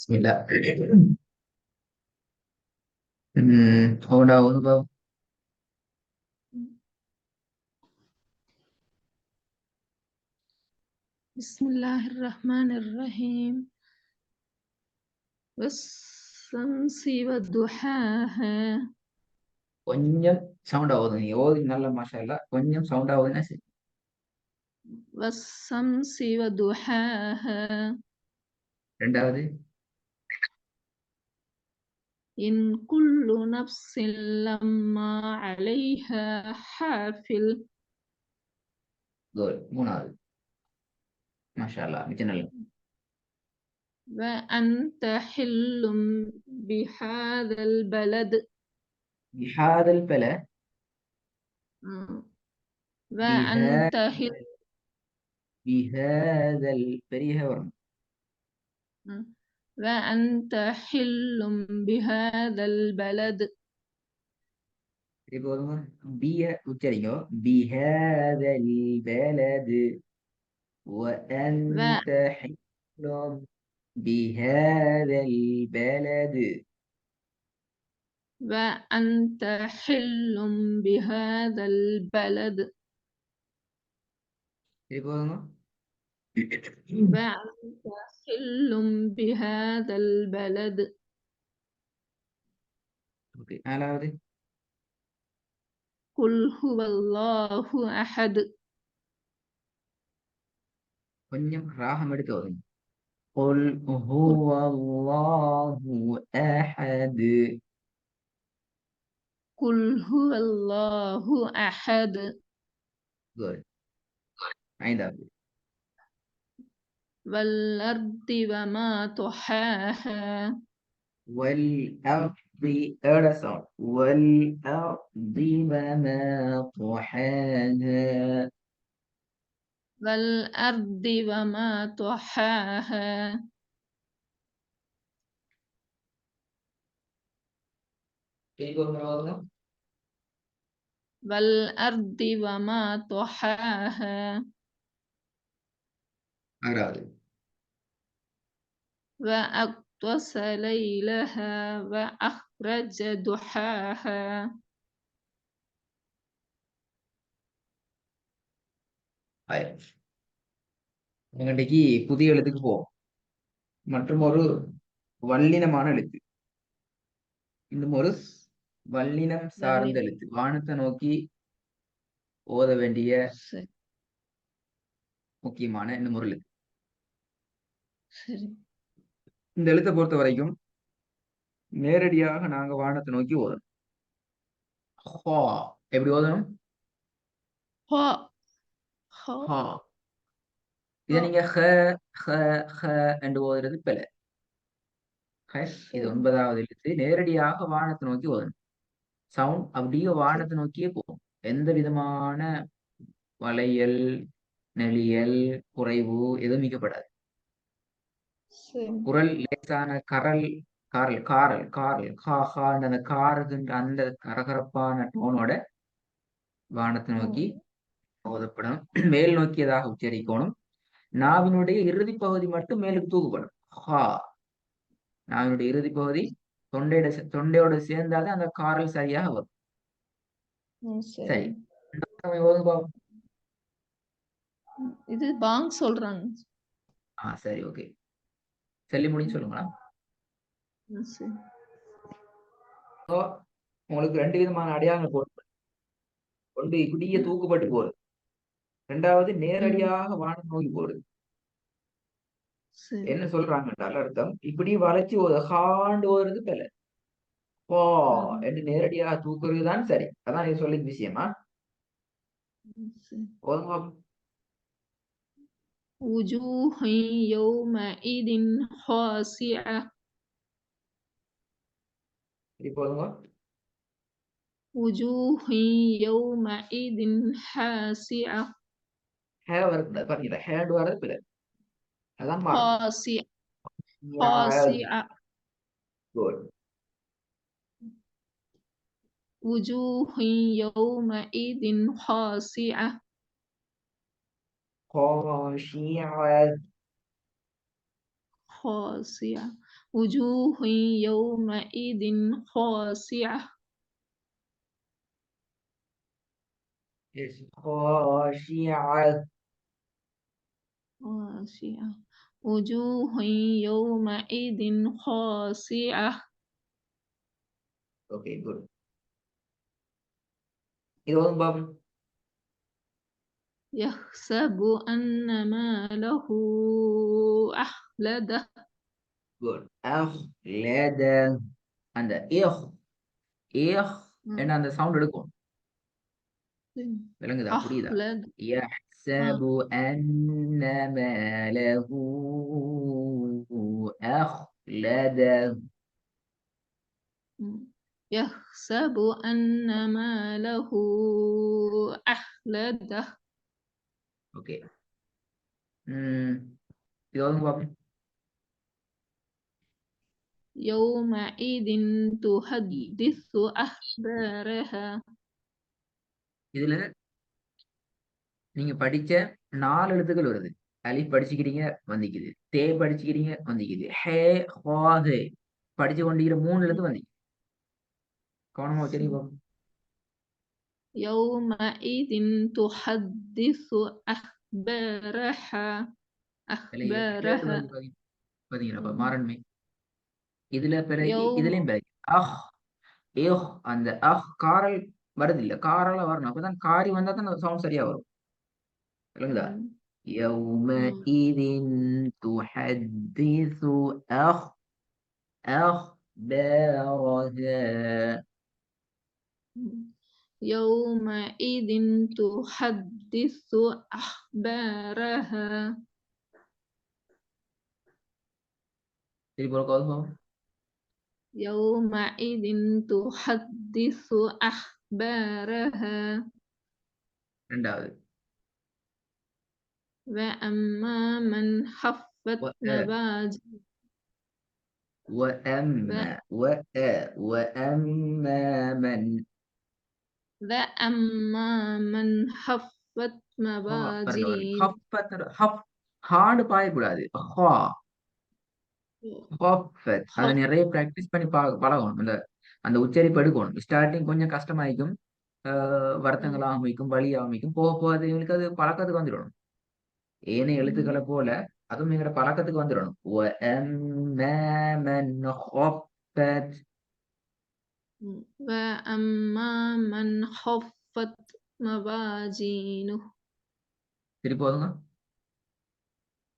Bismillah. Hold on, hold on. بسم الله الرحمن الرحيم والشمس وضحاها கொஞ்சம் sound ஆகுது. நீ ஓதி நல்ல மாஷா அல்லா. கொஞ்சம் சவுண்ட் ஆகுதுன்னா சரி. والشمس وضحاها ரெண்டாவது إن كل نفس لما عليها حافظ குட். மூணாவது மாஷா அல்லா. மிச்ச நல்ல. وأنت حل بهذا البلد பிஹாதல் பல وأنت حل பிஹாதல் பெரிய வரும். وأنت حل بهذا البلد இப்போ வருங்க. பிய உச்சரிங்கோ. பிஹாதல் பலது وأنت حل بهذا البلد وأنت حل بهذا البلد இப்போ வருங்க. وأنت حل بهذا البلد ஓகே. நாலாவது قل هو الله أحد கொஞ்சம் ராகம் எடுத்து வருங்க. قل هو الله أحد. قل هو الله أحد Good. ஐந்தாவது والأرض وما طحاها والأرض أرى sound. والأرض وما طحاها والأرض وما طحاها والأرض وما طحاها ஆறாவது وأغطس ليلها وأخرج ضحاها இன்னைக்கு புதிய எழுத்துக்கு போவோம். மற்றும் ஒரு வல்லினமான எழுத்து. இன்னும் ஒரு வல்லினம் சார்ந்த எழுத்து. வானத்தை நோக்கி ஓத வேண்டிய சரி முக்கியமான இன்னும் ஒரு எழுத்து. சரி இந்த எழுத்தை பொறுத்த வரைக்கும் நேரடியாக நாங்க வானத்தை நோக்கி ஓதணும். ஹா. எப்படி ஓதணும்? ஹா ஹா ஹா. இதை நீங்க ஹ ஹ ஹ என்று ஓதுறது பிழை. இது 9வது எழுத்து. நேரடியாக வானத்தை நோக்கி ஓதணும். சவுண்ட் அப்படியே வானத்தை நோக்கியே போகும். எந்த விதமான வளையல் நெளியல் குறைவு எதுவும் மிகப்படாது. குரல் லேசான கரல் காரல் காரல் காரல் கா ஹா அந்த காருகின்ற அந்த கரகரப்பான டோனோட வானத்தை நோக்கி ஓதப்படும். மேல் நோக்கியதாக உச்சரிக்கணும். நாவினுடைய இறுதி பகுதி மட்டும் மேலுக்கு தூக்கப்படும். ஹா. நாவினுடைய இறுதி பகுதி தொண்டையோட சேர்ந்தாலே அந்த காரல் சரியாக வரும். சரி. இது பாங் சொல்றாங்க. சரி, ஓகே. சொல்லி முடிஞ்சு சொல்லுங்களா? உங்களுக்கு 2 விதமான அடையாளங்கள் போட்டு ஒன்று இப்படியே தூக்கப்பட்டு போறது. இரண்டாவது நேரடியாக வானம் நோக்கி போறது. என்ன சொல்றாங்கன்றால் அர்த்தம் இப்படி வளைச்சு ஹாண்டு ஓடுறது பிழை. போ என்று நேரடியாக தூக்குறது தான் சரி. அதான் நீ சொல்லி விஷயமா? وجوه يومئذ خاشعة وجوه يومئذ خاشعة வரக்கூடாது. ஹேண்ட் வரது பிழை. அதான் خاشعة خاشعة وجوه يومئذ خاشعة خاشعة خاشعة وجوه يومئذ خاشعة Yes. خاشعة. خاشعة وجوه يومئذ خاشعة Okay, good. இது வந்து பாபு. يحسب أن ماله أخلده Good. أخلد. அந்த இஹ் என்ன அந்த சவுண்ட் எடுக்கும். விளங்குதா? புரியுதா? أخلد يحسب أن ماله أخلده. يحسب أن ماله أخلده ஓகே. இது வந்து பாபு. يومئذ تحدث أخبارها இதுல நீங்க படிச்ச 4 எழுத்துக்கள் வருது. அலிஃப் படிச்சுக்கிறீங்க வந்திக்குது, தே படிச்சுக்கிறீங்க வந்திக்குது, ஹே ஹா ஹே படிச்சு கொண்டிருக்கிற 3 எழுத்து வந்திக்கு. கவனமா வச்சிருங்க பாபு. يومئذ تحدث أخبارها இதுல எத்தனை எழுத்து أخبارها வருது பாத்தீங்களா மாறன்மை. இதுல பிறகு يوم இதுலயும் பிறகு அஹ் ஏஹ் அந்த அஹ் காரல் வருது இல்ல, காரலா வரணும். அப்பதான் காரி வந்தா தான் அந்த சவுண்ட் சரியா வரும். விளங்குதா? يومئذ تحدث أخبارها. يومئذ تحدث أخبارها திருப்பி ஒரு call. يومئذ تحدث أخبارها ரெண்டாவது وأما من خفت موازينه وأما من وأما من خفت பாருங்க موازينه ஹப் ஹார்டு பாயக்கூடாது. ஹா ஹாஃபத் அதை நிறைய பிராக்டிஸ் பண்ணி பழகணும். அந்த அந்த உச்சரிப்பு எடுக்கணும். ஸ்டார்டிங் கொஞ்சம் கஷ்டமாயிக்கும், வருத்தங்கள் ஆரம்பிக்கும், வழி ஆரம்பிக்கும். போக போக அது இவங்களுக்கு அது பழக்கத்துக்கு வந்துடணும். ஏனைய எழுத்துக்களை போல அதுவும் எங்களோட பழக்கத்துக்கு வந்துடணும். وأما من خفت. وأما من خفت موازينه திருப்பி போதுங்க.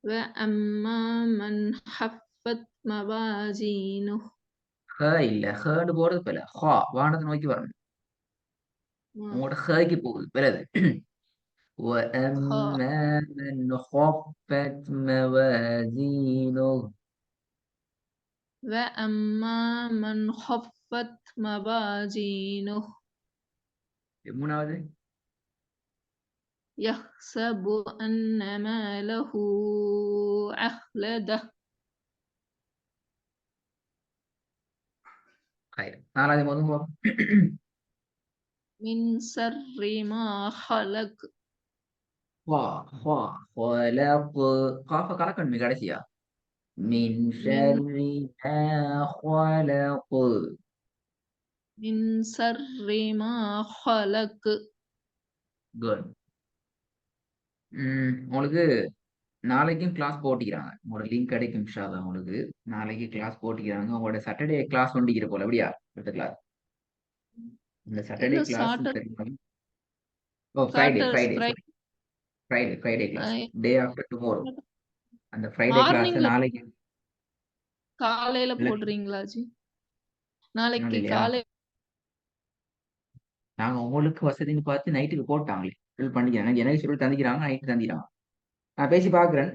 وأما من خفت موازينه ஹ இல்ல, ஹன்னு போறது பில. ஹா வானத்தை நோக்கி வரணும். உங்களோட ஹக்கு போகுது பிறகு. وأما من خفت موازينه. وأما من خفت موازينه மூணாவது يحسب أن ماله أخلده நாலாவது போதும். من شر ما خلق خلق காஃப கலக்கணுமே கடைசியா. من من شر ما خلق. من شر ما خلق குட். உங்களுக்கு நாளைக்கும் கிளாஸ் போட்டிக்கிறாங்க. உங்களோட லிங்க் கிடைக்கும் இன்ஷா அல்லாஹ். உங்களுக்கு நாளைக்கு கிளாஸ் போட்டிக்கிறாங்க. உங்களோட சாட்டர்டே கிளாஸ் ஒண்டிக்கிற போல அப்படியா? அடுத்த கிளாஸ் இந்த சாட்டர்டே இல்ல கிளாஸ் சாட்டர் தெரியுமா? ஓ ஃப்ரைடே சாட்டர் ஃப்ரைடே ஃப்ரை Friday class day after tomorrow. அந்த ஃப்ரைடே கிளாஸ் மார்னிங்ல நாளைக்கு காலையில இல்ல போடுறீங்களா ஜி நாளைக்கு இல்லையா? காலை நாங்க உங்களுக்கு வசதின்னு பார்த்து நைட்டுக்கு போட்டாங்களே ஃபில் பண்ணிக்கிறாங்க. எனக்கு சொல்லி தந்திக்கிறாங்க, நைட்டு தந்திக்கிறாங்க. நான் பேசி பார்க்குறேன்.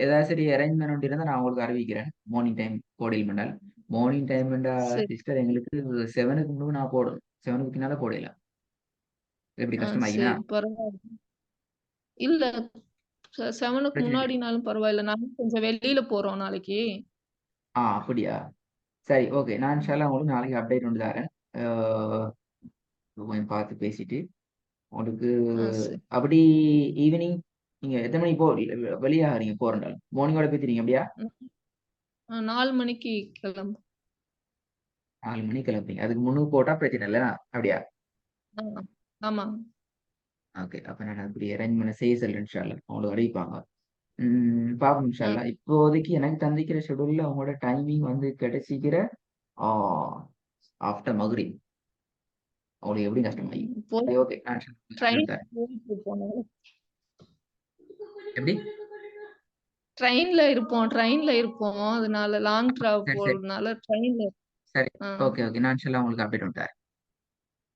ஏதாவது சரி அரேஞ்ச்மெண்ட் இருந்தால் நான் உங்களுக்கு அறிவிக்கிறேன். மார்னிங் டைம் போடையில் பண்ணால் மார்னிங் டைம் சரி சிஸ்டர் எங்களுக்கு 7க்கு முன்பு நான் போடணும். 7க்கு பின்னால போடையில எப்படி கஷ்டமாயினா சரி பரவாயில்ல இல்ல 7க்கு பிரச்சனை இல்லை. முன்னாடினாலும் பரவாயில்ல நாங்க கொஞ்சம் வெளியில போறோம் நாளைக்கு அப்படியா? சரி ஓகே. நான் இன்ஷால்லா உங்களுக்கு நாளைக்கு அப்டேட் ஒன்று தரேன். கொஞ்சம் பார்த்து பேசிட்டு உங்களுக்கு சரி அப்படி ஈவினிங் நீங்க எத்தனை மணிக்கு வெளியாகிறீங்க போறேன்டாலும் மார்னிங்கோட பேசுறீங்க அப்படியா? 4 மணிக்கு கிளம்பு. 4 மணிக்கு கிளம்புறீங்க. அதுக்கு முன்னுக்கு போட்டா பிரச்சனை இல்ல. அப்படியா? ஆ, ஆமா. ஓகே. அப்ப நான் அப்படி அரேஞ்ச்மெண்ட் செய்ய சொல்றேன் இன்ஷா அல்லாஹ். அவங்கள அறிவிப்பாங்க. பாப்போம் இன்ஷா ஆ, அல்லாஹ். இப்போதைக்கு எனக்கு தந்திக்கிற ஷெட்யூல்ல அவங்களோட டைமிங் வந்து கிடைச்சிக்கிற ஆ ஆஃப்டர் மக்ரிப். அவங்களுக்கு எப்படி கஷ்டமாயி. போய் சரி ஓகே. நான் ட்ரெயின் தரேன். போயிட்டு இருப்போம். எப்படி? ட்ரெயின்ல இருப்போம். அதனால லாங் டிராவல் சரி, சரி. போறதுனால ட்ரெயின்ல. சரி. ஆ. Okay, okay. நான் இன்ஷா அல்லாஹ் உங்களுக்கு அப்டேட் பண்றேன்.